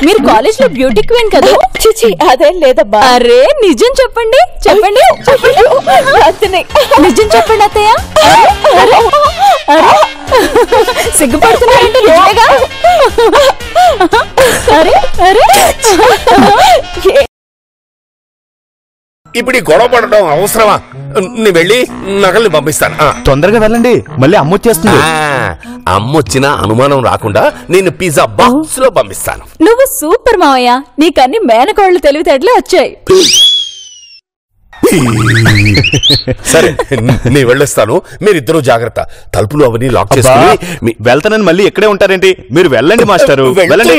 మీరు కాలేజ్ లో beauty queen కదా? చిచి అదేం లేదబ్బా. అరే నిజం చెప్పండి చెప్పండి చెప్పండి. నిజం చెప్పండి అత్తయ్య. సిగ్గుపడుతున్నారంటే నిజమేగా? అరే అరే ఇప్పుడు ఈ గొడవ పడడం అవసరమా? నీ వెళ్ళి నగల్ని పంపిస్తాను. తొందరగా వెళ్ళండి, మళ్ళీ అమ్మొచ్చేస్తుంది. అమ్మొచ్చిన అనుమానం రాకుండా నేను పిజ్జా బాక్స్ లో పంపిస్తాను. నువ్వు సూపర్ మావయ్య, నీకన్ని మేనకోళ్లు తెలివితేటలే వచ్చాయి. సరే నేను వెళ్ళొస్తాను, మీరిద్దరూ జాగ్రత్త. తలుపులు అవన్నీ లాక్ చేసుకుని వెళ్తానని మళ్ళీ ఎక్కడే ఉంటారేంటి? మీరు వెళ్ళండి మాస్టరు, వెళ్ళండి.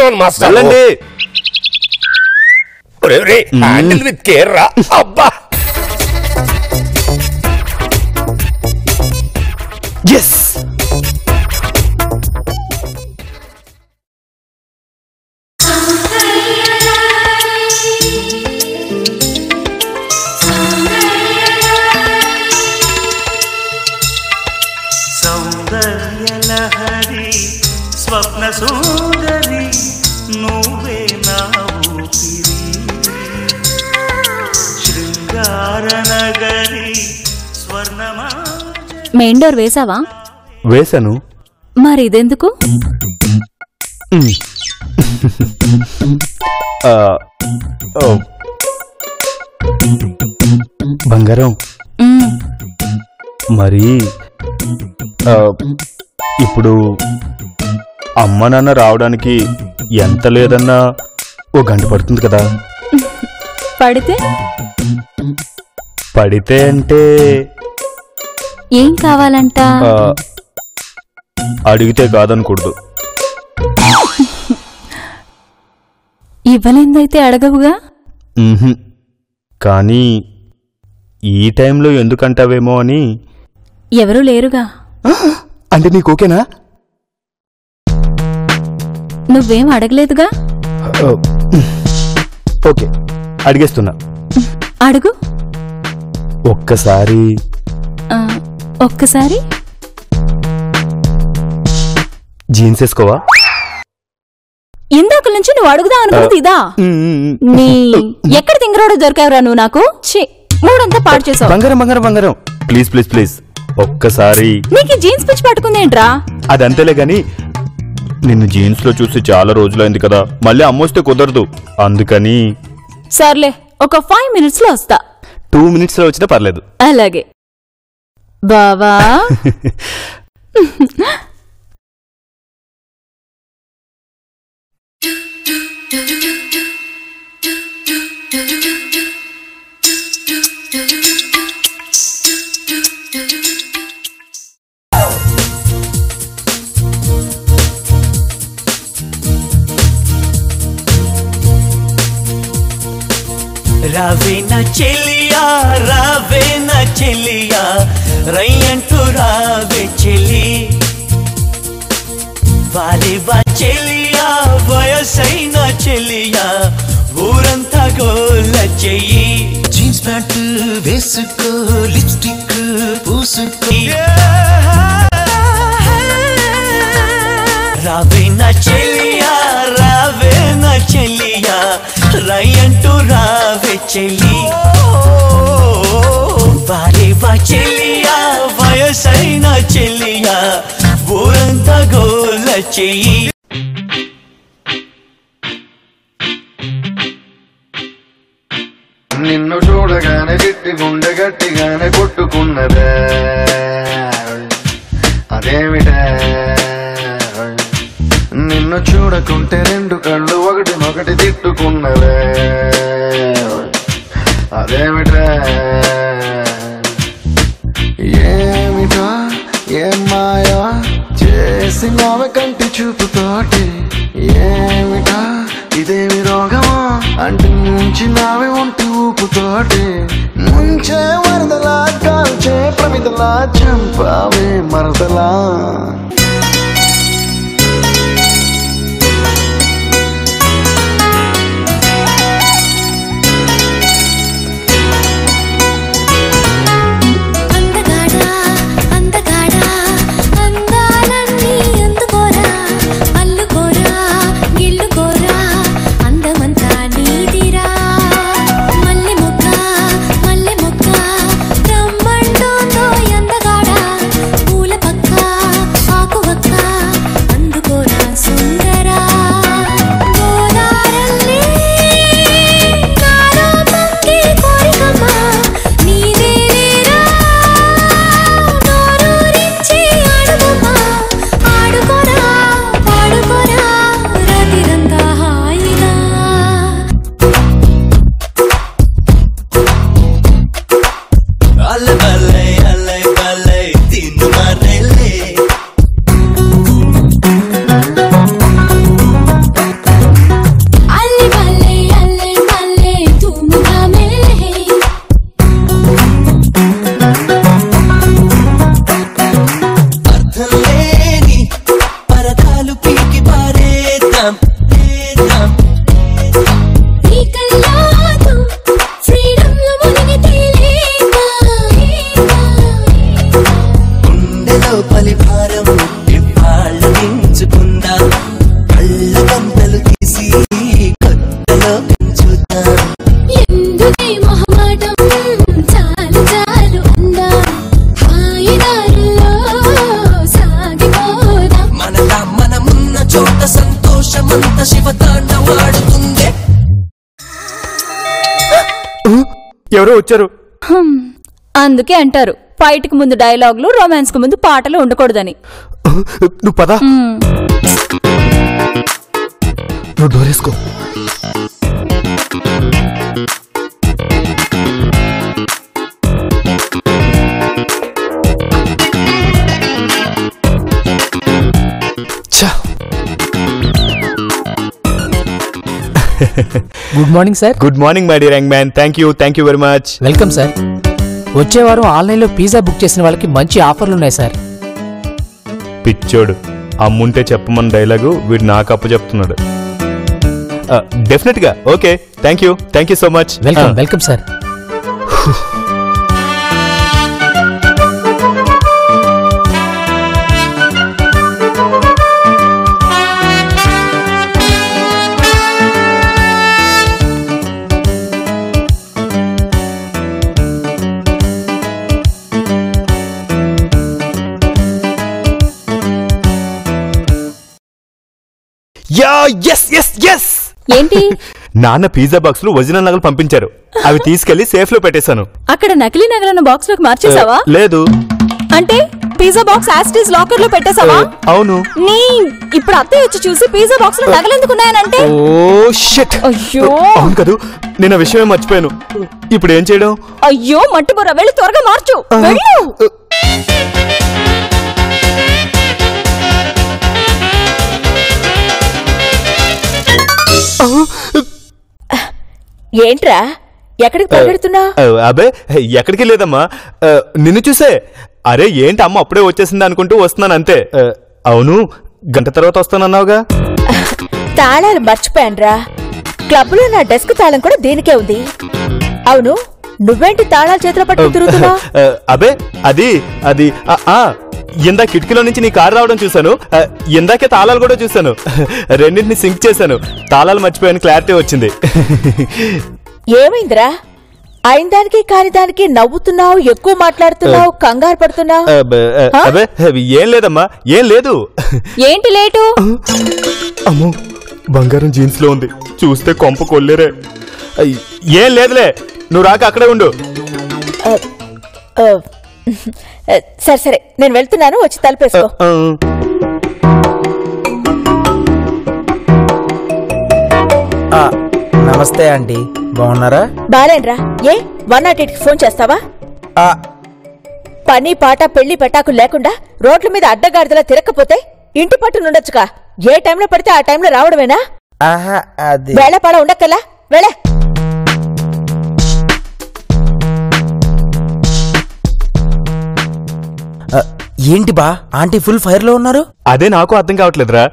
హ్యాండిల్ విత్ కేర్ రా. అబ్బా ఎస్ సౌందర్యలహరి స్వప్న సుందరి నువ్వే నా ఊపిరి శృంగార నగరి స్వర్ణమా. మెయిన్ డోర్ వేసావా? వేసాను. మరి ఇదెందుకు? బంగారం మరి ఇప్పుడు అమ్మ నాన్న రావడానికి ఎంత లేదన్నా ఓ గంట పడుతుంది కదా. పడితే అంటే ఏం కావాలంట? అడిగితే కాదనకూడదు. ఇవ్వలేందైతే అడగవుగా. కానీ ఈ టైంలో ఎందుకంటావేమో అని. ఎవరూ లేరుగా. అంటే నీకు ఓకేనా? నువ్వేం అడగలేదుగా. ఓకే, అడిగేస్తున్నా. అడుగు. ఒక్కసారి జీన్స్ వేసుకోవా? ఇందాక నుంచి నువ్వు అడుగుదాం అనుకున్నది ఇదా? నీ ఎక్కడ తింగరోడు దొరికావురా నువ్వు నాకు. మూడంతా పాడు చేసావు. బంగారం బంగారం బంగారం, ప్లీజ్ ప్లీజ్ ప్లీజ్ ఒక్కసారి. నీకు జీన్స్ పిచ్చి పట్టుకుందేంట్రా? అదంతేలే గాని నిన్ను జీన్స్ లో చూసి చాలా రోజులైంది కదా, మళ్ళీ అమ్మొస్తే కుదరదు. అందుకని సర్లే, ఒక 5 minutes లో వస్తా. 2 minutes లో వచ్చినా పర్లేదు. అలాగే బావా. రావేనా చెలియా రావేనా చెలియా రయ్యంటూ రావే చెలి వాలివా చెలియా వయసైన చెలియా ఊరంతా గోల చెయ్యి జీన్స్ ప్యాంట్ వేసుకో లిప్స్టిక్ పూసుకో రావేనా చెలియా రావేనా చెలియా రయ్యంటూ రావే చెలి వాలివా చెలియా వయసైన చెలియా ఊరంతా గోల చెయ్యి నిన్ను చూడగానే చిట్టి గుండె గట్టిగానే కొట్టుకున్నదే అదేమిటే నిన్ను చూడకుంటే 2 కళ్ళు ఒకటి తిట్టుకున్నదే అదేమిటే ఏమిటా ఏం మాయా చేసి నావే కంటి చూపుతోటి ఏమిటా ఇదేమి రోగమా అంటి నుంచి నావే ఒంటి ఊపుతోటి ముంచే వరదలా కాల్చే ప్రమిదలా చంపావే మరదలా అందాలన్నీ అందుకోరా అల్లుకోరా గిల్లుకోరా బంగారం ఇవాళ పెంచుకుందాం కళ్ళ గంటలు తీసి కొత్తలో పెంచుతాం ఎందుకే మొహమాటం చాలు చాలు అందాం హాయిదారుల్లో సాగిపోదాం మనలా మనమున్న చోట సంతోషమంత శివతాండవాడుతుందే ఎవరో వచ్చారు. అందుకే అంటారు ఫైట్ కు ముందు డైలాగులు, రొమాన్స్ కు ముందు పాటలు ఉండకూడదని. నువ్వు పద, నువ్వు డోరేసుకో. Good morning sir. Good morning my dear young man. Thank you very much. Welcome sir. వచ్చే వారం ఆన్లైన్లో పిజ్జా బుక్ చేసిన వాళ్ళకి మంచి ఆఫర్లు ఉన్నాయి సార్. పిచ్చోడు, అమ్ముంటే చెప్పమన్న డైలాగు వీడు నాకు అప్పు చెప్తున్నాడు. డెఫినెట్ గా okay. Thank you so much. Welcome sir. ఏంటి? నాన్న పిజ్జా బాక్స్ లో ఒరిజినల్ నగలు పంపించారు. అవి తీసుకెళ్లి సేఫ్ లో పెట్టేశాను. అక్కడ నకిలీ నగలను బాక్స్ లోకి మార్చేసావా? లేదు. అంటే పిజ్జా బాక్స్ యాస్టీస్ లాకర్ లో పెట్టేసావా? అవును. ఇప్పుడు అత్తయ్య వచ్చి చూసి పిజ్జా బాక్స్ లో నగలు ఎందుకున్నాయనంటే, ఓ షిట్. అయ్యో అవును కదూ, నేను ఆ విషయమే మర్చిపోయాను. ఇప్పుడు ఏం చేయడం? అయ్యో మట్టి బుర్ర, వెళ్ళి త్వరగా మార్చు. వెళ్ళు. ఏంట్రా ఎక్కడికి పరిగెడుతున్నా? అబే ఎక్కడికి లేదమ్మా, నిన్ను చూసే. అరే ఏంటి అమ్మ అప్పుడే వచ్చేసింది అనుకుంటూ వస్తున్నాను అంతే. అవును, గంట తర్వాత వస్తానన్నావుగా. తాళాలు మర్చిపోయానురా. క్లబ్ లో నా డెస్క్ తాళం కూడా దీనికే ఉంది. అవును, నువ్వేంటి తాళాలు చేతిలో పట్టుకు తిరుగుతున్నావు? అబే అది ఇందా కిటికీలో నుంచి నీ కారు రావడం చూశాను. ఇందాకే తాళాలు కూడా చూశాను. రెండింటిని సింక్ చేశాను. తాళాలు మర్చిపోయాను, క్లారిటీ వచ్చింది. ఏమైందిరా? అయిన దానికి కాని దానికి నవ్వుతున్నావు, ఎక్కువ మాట్లాడుతున్నావు, కంగారు పడుతున్నావు. అబే ఏం లేదమ్మా, ఏం లేదు. ఏంటి లేటు? అమ్మో, బంగారం జీన్స్ లో ఉంది, చూస్తే కొంప కొల్లేరే. ఏం లేదులే, నువ్వు రాక అక్కడే ఉండు. సరే నేను వెళ్తున్నాను, వచ్చి తలుపేసుకో. నమస్తే ఆంటీ, బాగున్నారా? బాలేండ్రా. ఏ 108కి ఫోన్ చేస్తావా? పని పాట పెళ్లి పెటాకు లేకుండా రోడ్ల మీద అడ్డగాడిదలా తిరగకపోతే ఇంటి పట్టునుండొచ్చుగా. ఏ టైంలో పడితే ఆ టైంలో రావడమేనా? వేళపాడ ఉండక్కలా వేళే. ఏంటి బా ఆంటీ ఫుల్ ఫైర్ లో ఉన్నారు? అదే నాకు అర్థం కావట్లేదురా.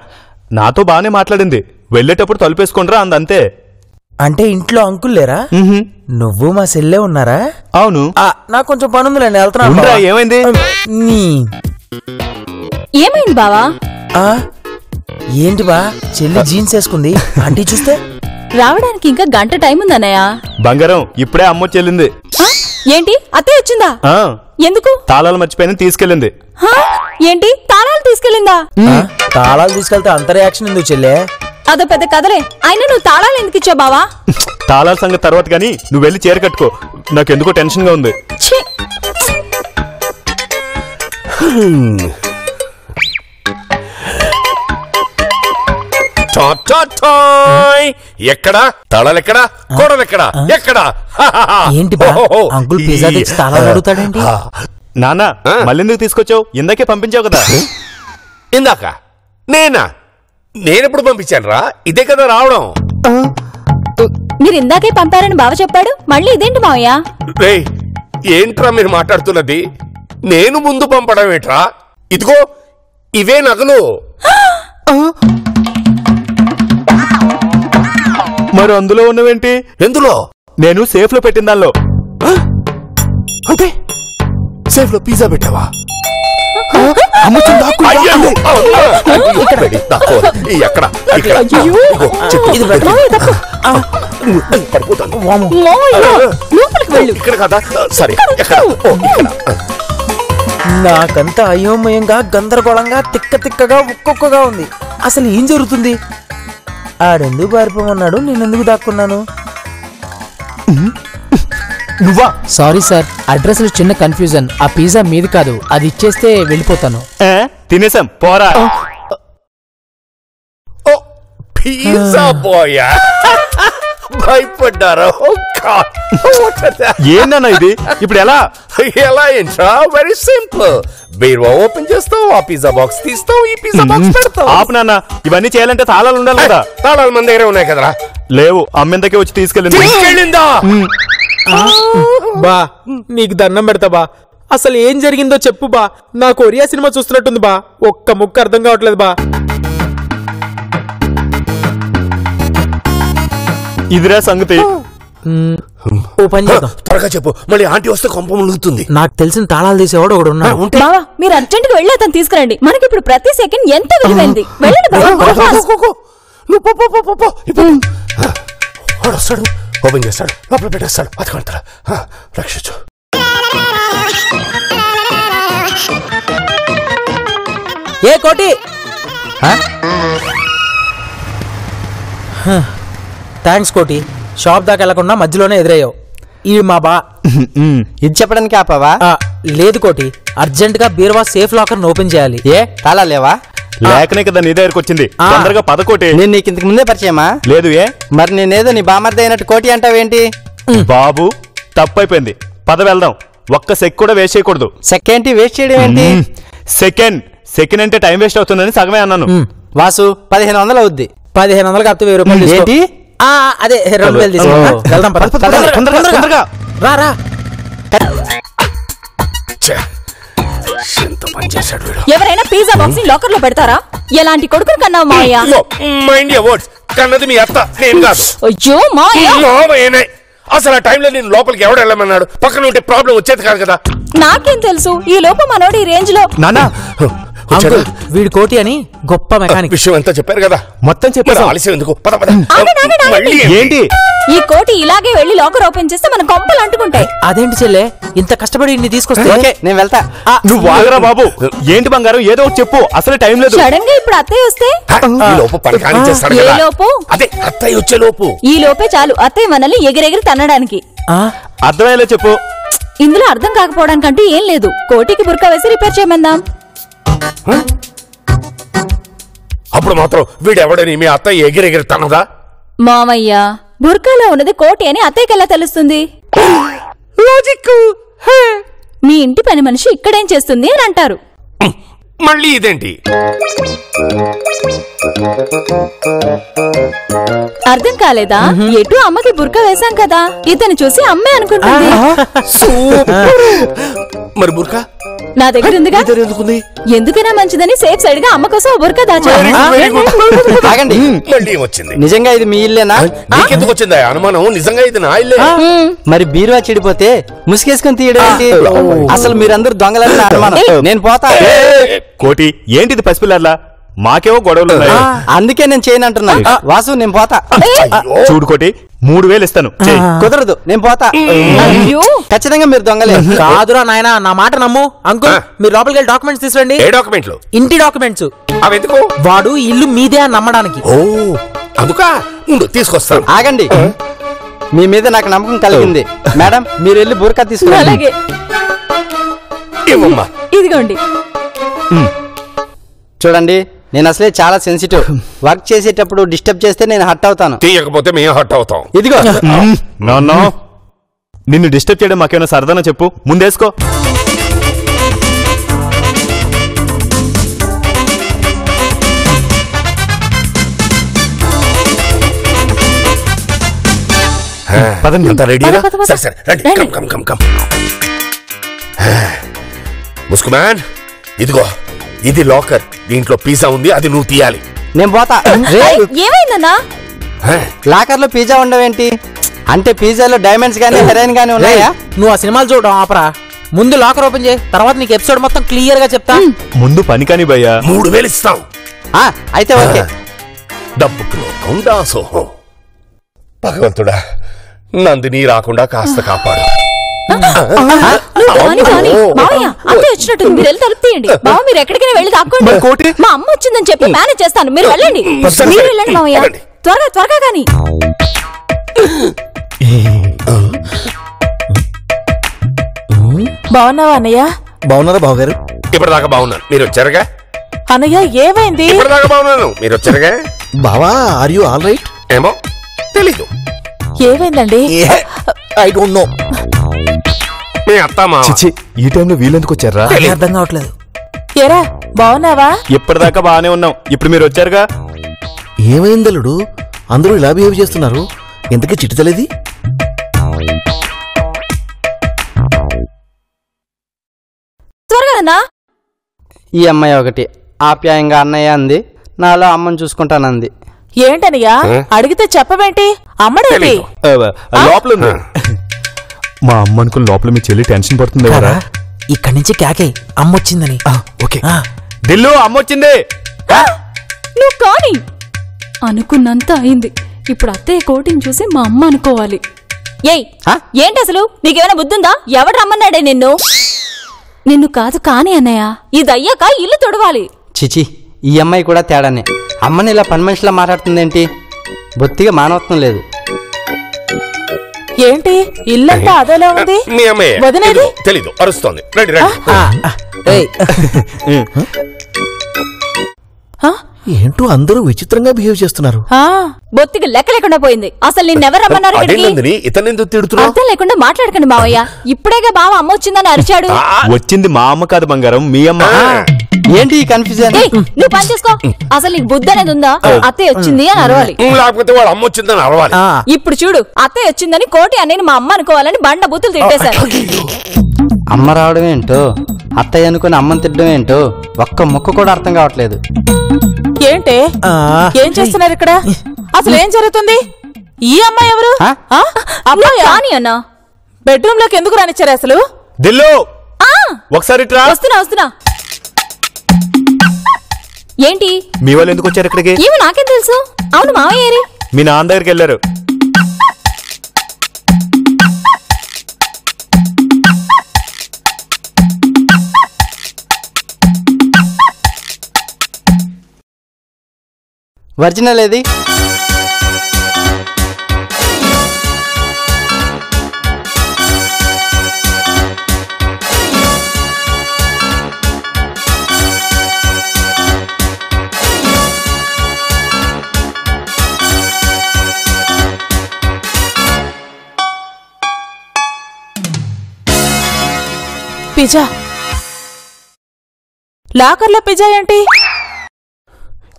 నాతో బానే మాట్లాడింది, వెళ్ళేటప్పుడు తలుపేసుకుంటారా అందంతే. అంటే ఇంట్లో అంకుల్ లేరా? నువ్వు మా సెల్లే ఉన్నారా? అవును. నాకు కొంచెం పని ఉంది, నేను వెళ్తున్నా. ఏమైంది? ఏమైంది బావా? ఏంటి బా, చెల్లి జీన్స్ వేసుకుంది, ఆంటీ చూస్తే. రావడానికి ఇంకా గంట టైం ఉందన్నయ్య. బంగారం ఇప్పుడే అమ్మ చెల్లింది. ఏంటి అత్తయ్య వచ్చిందా? ఎందుకు? తాళాలు మర్చిపోయిన తీసుకెళ్ళింది. ఏంటి తాళాలు తీసుకెళ్ళిందా? తాళాలు తీసుకెళ్తే అంత రియాక్షన్ ఎందుకు చెల్లే? అదో పెద్ద కదలే. అయినా నువ్వు తాళాలు ఎందుకు ఇచ్చావు బావా? తాళాల సంగతి తర్వాత గానీ నువ్వు వెళ్ళి చీర కట్టుకో, నాకెందుకో టెన్షన్ గా ఉంది. ఎక్కడా తాళాలెక్కడా, కోడలెక్కడా, ఎక్కడా? ఏంటి బా అంకుల్ పిజ్జా తెచ్చి తాళాలు అడుగుతాడేంటి? నాన్న మళ్ళెందుకు తీసుకొచ్చావు? ఇందాకే పంపించావు కదా. ఇందాక నేనెప్పుడు పంపించాను రా? ఇదే కదా రావడం. మీరు ఇందాకే పంపారని బావ చెప్పాడు, మళ్ళీ ఇదేంటి మావయ్య? రేయ్, ఏంట్రా మీరు మాట్లాడుతున్నది? నేను ముందు పంపడం ఏంట్రా? ఇదిగో ఇవే నగలు. మరి అందులో ఉన్నవేంటి? ఎందులో? నేను సేఫ్ లో పెట్టిన దానిలో. అంటే సేఫ్ లో పిజ్జా పెట్టావా? ఎక్కడ ఇక్కడ కదా? సరే ఎక్కడ? నాకంతా అయోమయంగా గందరగోళంగా తిక్కగా ఒక్కొక్కగా ఉంది. అసలు ఏం జరుగుతుంది? ఆడెందుకు పారిపోమన్నాడు, నేనెందుకు దాక్కున్నాను? నువ్వా? సారీ సార్, అడ్రస్ లో చిన్న కన్ఫ్యూజన్. ఆ పిజ్జా మీది కాదు, అది ఇచ్చేస్తే వెళ్ళిపోతాను. తినేసాం పోరా. పిజ్జా బాయ్ భయపడ్డారా? ఏందన్నా ఇది? ఇప్పుడు ఎలా ఎలా ఏంట్రా? Very simple. బీరువా ఓపెన్ చేస్తావు, ఆ పిజ్జా బాక్స్ తీస్తావు, ఈ పిజ్జా బాక్స్ పెడతావు. ఆపు నాన్న, ఇవన్నీ చేయాలంటే తాళాలు ఉండాలి కదా. తాళాలు మన దగ్గరే ఉన్నాయి కదరా. లేవు, అమ్మెందకే వచ్చి తీసుకెళ్ళిందా? బా నీకు దండం పెడతా బా, అసలు ఏం జరిగిందో చెప్పు బా. నా కొరియా సినిమా చూస్తున్నట్టుంది బా, ఒక్క ముక్క అర్థం కావట్లేదు బా. ఇదిరా సంగతి. ఓ పని చేద్దాం, త్వరగా చెప్పు, మళ్ళీ ఆంటీ వస్తే కొంప ములుగుతుంది. నాకు తెలిసిన తాళాలు తీసేవాడు ఒకడు ఉన్నాడు. బావా మీరు అర్జెంట్ గా వెళ్ళి అతను తీసుకురండి. మనకి ఇప్పుడు ప్రతి సెకండ్ ఎంత విలువైంది. వెళ్ళండి బావా. వాడు వస్తాడు, ఓపెన్ చేస్తాడు, లోపల పెట్టేస్తాడు, బతకంటారా? రక్షించు. ఏ కోటి, థ్యాంక్స్ కోటి, షాప్ దాకా వెళ్లకుండా మధ్యలోనే ఎదురయ్యావు. ఈ మా బా ఇది చెప్పడానికి ఆపావా? లేదు కోటి, అర్జెంట్ గా బీరువా సేఫ్ లాకర్ ఓపెన్ చేయాలి. ఏ తాళా లేవా? లేకనే కదా నీ దగ్గరకు వచ్చింది. తొందరగా పదకోటి. నేను నీకు ఇంతకు ముందే పరిచయమా? లేదు. ఏ మరి నేనేదో నీ బామర్ది అయినట్టు కోటి అంటావేంటి? బాబు తప్పైపోయింది, పద వెళ్దాం. ఒక్క సెక్ కూడా వేస్ట్ చేయకూడదు. సెకండ్ వేస్ట్ చేయడం ఏంటి? సెకండ్ అంటే టైం వేస్ట్ అవుతుందని సగమే అన్నాను. వాసు 1500 అవుద్ది. 1500 కాకపోతే 1000 రూపాయలు ఏంటి? అదే 2000 తీసుకుంటా. వెళ్దాం తొందరగా రా రా. ఎంత పని చేశాడు వీడు. ఎవరైనా పిజ్జా బాక్స్ ని లాకర్ లో పెడతారా? ఎలాంటి కొడుకుని కన్నావు మావయ్య? Mind your words. కన్నది మీ అత్త, నేను కాదు. అయ్యో మావయ్య, అసలు ఆ టైంలో నేను లోపలికి ఎవడు వెళ్ళమన్నాడు? పక్కన ఉంటే ప్రాబ్లం వచ్చేది కాదు కదా. నాకేం తెలుసు? ఈ లోపు మనోడు ఈ రేంజ్ లో. నానా వీడు కోటి అని గొప్ప మెకానిక్. విషయం అంతా చెప్పారు కదా, మొత్తం చెప్పారు. ఆలస్యం ఎందుకు? పద పద. ఏంటి ఈ కోటి ఇలాగే వెళ్లి లాకర్ ఓపెన్ చేస్తే మన కొంపలు అంటుకుంటాయి. అదేంటి చెల్లె, ఇంత కష్టపడి ఇన్ని తీసుకొస్తే? నేను వెళ్తా. నువ్వు వాగరా బాబు. ఏంటి బంగారం, ఏదో ఒకటి చెప్పు, అసలు టైం లేదు. సడన్ గా ఇప్పుడు అత్తయ్య వస్తే? ఈ లోపు పని కానిచ్చేస్తాడు ఏ కదా. లోపు? అదే అత్తయ్య వచ్చే లోపు. ఈ లోపే చాలు అత్తయ్య మనల్ని ఎగిరెగిరి తన్నడానికి. అర్థమయ్యేలా చెప్పు. ఇందులో అర్థం కాకపోవడానికంటూ ఏం లేదు. కోటికి బుర్కా వేసి రిపేర్ చేయమందాం. అప్పుడు మాత్రం వీడెవడని మీ అత్తయ్య ఎగిరెగిరి తన్నదా? మామయ్య, బుర్కాలో ఉన్నది కోటి అని అత్తయ్యకి ఎలా తెలుస్తుంది? లాజిక్. మీ ఇంటి పని మనిషి ఇక్కడేం చేస్తుంది అని అంటారు. మళ్ళీ ఇదేంటి? అర్థం కాలేదా? ఎటు అమ్మకి బుర్కా వేశాం కదా, ఇతను చూసి అమ్మే అనుకుంటుంది. మరి బుర్కా నా దగ్గర ఉందిగా, ఎందుకైనా మంచిదని సేఫ్ సైడ్ గా అమ్మ కోసం బుర్కా దాచాను. మళ్ళీ వచ్చింది. నిజంగా ఇది మీ ఇల్లేనా? నీకెందుకు వచ్చిందా అనుమానం? నిజంగా ఇది నా ఇల్లే. మరి బీరువా చెడిపోతే ముసుగేసుకొని తీయడం ఏంటి? అసలు మీరందరూ దొంగలని నా అనుమానం. నేను పోతా. కోటి ఏంటిది పసిపిల్లర్లా? మాకేవో గొడవలు ఉన్నాయి, అందుకే నేను చేయను అంటున్నాను. వాసు నేను పోతా. చూడు కోటి, 3000 ఇస్తాను. కుదరదు, నేను పోతా. ఖచ్చితంగా మీరు దొంగలే. కాదురా నాయనా, నా మాట నమ్ము. అంకుల్ మీరు లోపలికి వెళ్ళి డాక్యుమెంట్స్ తీసుకురండి. ఏ డాక్యుమెంట్లు? ఇంటి డాక్యుమెంట్స్. అవెందుకు? వాడు ఇల్లు మీదే అని నమ్మడానికి. ఓ అందుకా, ముందు తీసుకొస్తాను. ఆగండి, మీ మీద నాకు నమ్మకం కలిగింది. మేడం మీరు వెళ్ళి బుర్కా తీసుకురండి. అలాగే. ఇవ్వమ్మా. ఇదిగోండి. చూడండి, నేను అసలే చాలా సెన్సిటివ్. వర్క్ చేసేటప్పుడు డిస్టర్బ్ చేస్తే నేను హర్ట్ అవుతాను. తీయకపోతే మేము హర్ట్ అవుతాం. ఇదిగో. నిన్ను డిస్టర్బ్ చేయడం మాకేమైనా సరదానా చెప్పు, ముందేసుకో. ముస్కుమాన్, ఇదిగో ఇది లాకర్. దీంట్లో పిజ్జా ఉంది, అది నువ్వు తీయాలి. నేను పోతా. ఏమైందన్నా? లాకర్ లో పిజ్జా ఉండవేంటి? అంటే పిజ్జాలో డైమండ్స్ గానీ హెరాయిన్ గానీ ఉన్నాయా? నువ్వు ఆ సినిమాలు చూడడం ఆపరా. ముందు లాకర్ ఓపెన్ చేయి, తర్వాత నీకు ఎపిసోడ్ మొత్తం క్లియర్ గా చెప్తా. ముందు పని కాని భయ్యా. 3000 ఇస్తాం. అయితే ఓకే. డబ్బుకు లోకం దాసోహం. భగవంతుడా, నందిని రాకుండా కాస్త కాపాడు. వచ్చినట్టు మీరు వెళ్ళి తలుపు తీయండి. బావ మీరు ఎక్కడికైనా వెళ్ళి దాక్కోండి. మా అమ్మ వచ్చిందని చెప్పి మేనేజ్ చేస్తాను, మీరు వెళ్ళండి. మీరు వెళ్ళండి మావయ్య, త్వరగా త్వరగా. కానీ బాగున్నావా అన్నయ్య? బాగున్నారా బావగారు? ఇప్పటిదాకా బాగున్నాను, మీరు వచ్చారుగా. అన్నయ్య ఏమైంది? ఇప్పటిదాకా బాగున్నాను, మీరు వచ్చారుగా. బావా, ఆర్ యు ఆల్ రైట్? ఏమో తెలీదు. ఏమైందండి? I don't know. మీ అత్తమ్మా ఈ టైంలో వీళ్ళెందుకు వచ్చారా? అర్థం కావట్లేదు. ఏరా బాగున్నావా? ఇప్పటిదాకా బాగానే ఉన్నాం, ఇప్పుడు మీరు వచ్చారుగా. ఏమైందలుడు, అందరూ ఇలా బిహేవ్ చేస్తున్నారు? ఎంతకీ చిట్టుతలేది? త్వరగా. ఈ అమ్మాయి ఒకటి ఆప్యాయంగా అన్నయ్య అంది, నాలో అమ్మని చూసుకుంటానంది. ఏంటనయ్యా అడిగితే చెప్పవేంటి? అమ్మడేంటి? లోపల ఉంది. మా అమ్మ అనుకుని లోపల మీ చెల్లి టెన్షన్ పడుతుంది కదా. ఇక్కడి నుంచి కేకే అమ్మొచ్చిందని. ఓకే దిల్లు, అమ్మొచ్చింది. నువ్వు కానీ అనుకున్నంత అయింది. ఇప్పుడు అత్తయ్య కోటిని చూసి మా అమ్మ అనుకోవాలి. ఏయ్ ఏంటి అసలు నీకేమైనా బుద్ధుందా? ఎవడు రమ్మన్నాడే నిన్ను? నిన్ను కాదు కానీ అన్నయ్య, ఇది అయ్యాక ఇల్లు తొడవాలి. చిచి, ఈ అమ్మాయి కూడా తేడానే. అమ్మని ఇలా పని మనిషిలా మాట్లాడుతుందేంటి? బొత్తిగా మానవత్వం లేదు. ఏంటి ఇల్లంతా అదోలా ఉంది? మీ అమ్మాయి వదినేది తెలీదు, అరుస్తోంది. రండి రండి. ఏంటో అందరూ విచిత్రంగా బిహేవ్ చేస్తున్నారు. బొత్తిగా లెక్క లేకుండా పోయింది. అసలు నిన్నెవరు రమ్మన్నారు? అర్థం లేకుండా మాట్లాడకండి మావయ్య. ఇప్పుడేగా బావ అమ్మ వచ్చిందని అరిచాడు. వచ్చింది మా అమ్మ కాదు బంగారం, మీ అమ్మ. ఏంటి ఈ కన్ఫ్యూజన్? నువ్వు పని చేసుకో. అసలు నీకు బుద్ధి అనేది ఉందా? అత్తయ్య వచ్చింది అని అరవాలి, లేకపోతే వాళ్ళ అమ్మ వచ్చిందని అరవాలి. ఇప్పుడు చూడు, అత్తయ్య వచ్చిందని కోటి అన్నయ్యని మా అమ్మ అనుకోవాలని బండ బూతులు తిట్టేశారు. అమ్మ రావడం ఏంటో, అత్తయ్య అనుకుని అమ్మని తిట్టడం ఏంటో ఒక్క ముక్క కూడా అర్థం కావట్లేదు. ఏంటి ఏం చేస్తున్నారు ఇక్కడ? అసలు ఏం జరుగుతుంది? ఈ అమ్మాయి ఎవరు? అమ్మాయి అన్నా బెడ్రూమ్ లోకి ఎందుకు రానిచ్చారు అసలు? దిల్లు ఒకసారి వస్తున్నా. ఏంటి మీ వాళ్ళు ఎందుకు వచ్చారు ఇక్కడికి? ఏమో నాకేం తెలుసు. అవును మావయ్య మీ నాన్న దగ్గరికి వెళ్ళారు. ఒరిజినల్ ఏది? పిజ్జా. లాకర్లో పిజ్జా ఏంటి?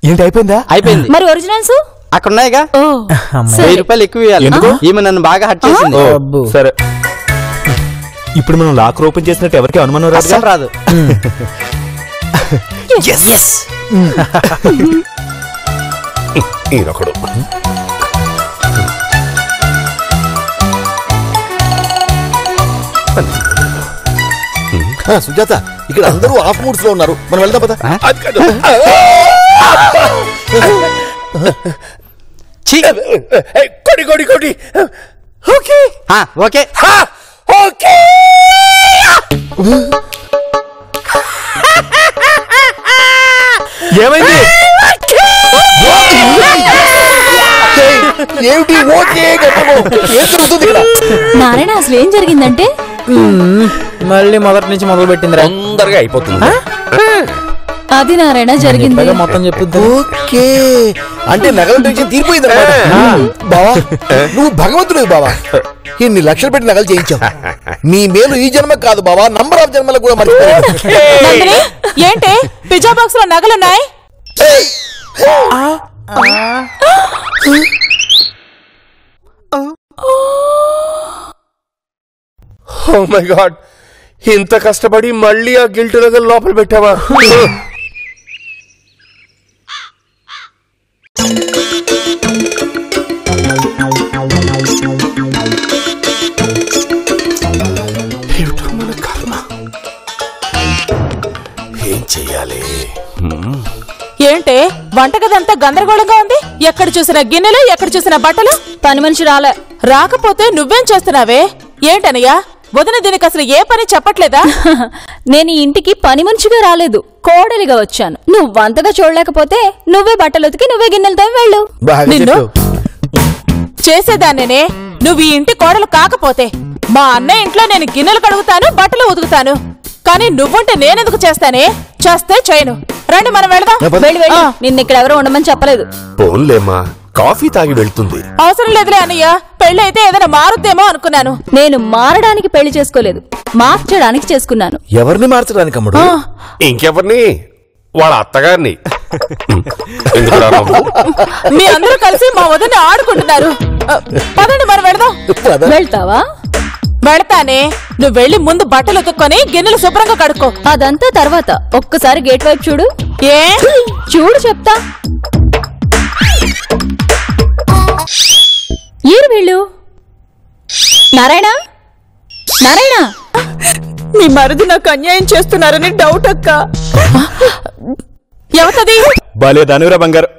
ఏంటి అయిపోయిందా? అయిపోయింది. మరి ఒరిజినల్స్ అక్కడ ఉన్నాయిగా. 1000 రూపాయలు ఎక్కువ ఇవ్వాలి. ఈమె నన్ను బాగా హర్ట్ చేసింది. సరే, ఇప్పుడు మనం లాకర్ ఓపెన్ చేసినట్టు ఎవరికి అనుమానం రాదు. ఈయనొకడు. సుజాత, ఇక్కడ అందరూ ఆఫ్ మూడ్స్ లో ఉన్నారు, మనం వెళ్దాం పద. కొడి కొడి కొడి. Okay okay okay. ఏమైంది? ఏమిటి ఓకే? ఏం జరుగుతుంది ఇక్కడ? నారాయణ, అసలు ఏం జరిగిందంటే మళ్ళీ మొదటి నుంచి మొదలు పెట్టింది. తొందరగా అయిపోతుంది. అది నారాయణ జరిగింది మొత్తం చెప్పుద్ది. ఓకే, అంటే నగల టెన్షన్ తీరిపోయింది. బావా, నువ్వు భగవంతుడు బావా. ఇన్ని లక్షలు పెట్టి నగలు చేయించావు. నీ మేలు ఈ జన్మ కాదు బావా, నంబర్ ఆఫ్ జన్మలకు కూడా మర్చిపోయాను. ఏంటి పిజ్జా బాక్స్ లో నగలున్నాయి? ఓ మై గాడ్, ఇంత కష్టపడి మళ్ళీ ఆ గిల్ట్ నగలు లోపల పెట్టావా? ఏమిటో మన కర్మ. ఏంటే వంటగదంతా గందరగోళంగా ఉంది? ఎక్కడ చూసినా గిన్నెలు, ఎక్కడ చూసినా బట్టలు. పని మనిషి రాలే. రాకపోతే నువ్వేం చేస్తున్నావే? ఏంటనయ్యా, వదిన దీనికి అసలు ఏ పని చెప్పట్లేదా? నేను ఈ ఇంటికి పని మనిషిగా రాలేదు, కోడలిగా వచ్చాను. నువ్వు వంతగా చూడలేకపోతే నువ్వే బట్టలు ఉతికి నువ్వే గిన్నెలతో వెళ్ళు. నిన్ను చేసేదాన్నేనే. నువ్వు ఈ ఇంటి కోడలు కాకపోతే మా అన్నయ్య ఇంట్లో నేను గిన్నెలు కడుగుతాను, బట్టలు ఉతుకుతాను. కానీ నువ్వుంటే నేనెందుకు చేస్తానే? చేస్తే చేయను. రండి మనం వెళదాం. వెళ్ళి వెళ్ళి. నిన్న ఇక్కడ ఎవరో ఉండమని చెప్పలేదు. పోన్లేమ్మా, కాఫీ తాగి వెళ్తుంది. అవసరం లేదులే అన్నయ్య, పెళ్లి అయితే ఏదైనా మారుద్దేమో అనుకున్నాను. నేను మారడానికి పెళ్లి చేసుకోలేదు, మార్చడానికి చేసుకున్నాను. ఎవరిని మార్చడానికి అమ్ముడు? ఇంకెవరిని? వాళ్ళ అత్తగారిని. ఎందుకురా నవ్వు? మీ అందరూ కలిసి మా వదిన ఆడుకుంటున్నారు. పదండి మనం వెళదాం. వెళ్తావా? వెళతానే. నువ్వు వెళ్ళి ముందు బట్టలు ఉతుక్కొని గిన్నెలు శుభ్రంగా కడుక్కో. అదంతా తర్వాత. ఒక్కసారి గేట్ వైపు చూడు. ఏ చూడు చెప్తా. ఏరు వీళ్ళు? నారాయణ, నారాయణ, మీ మరిది నాకు అన్యాయం చేస్తున్నారని డౌట్ అక్క. ఎవతది? బాలే దానివరా బంగారు.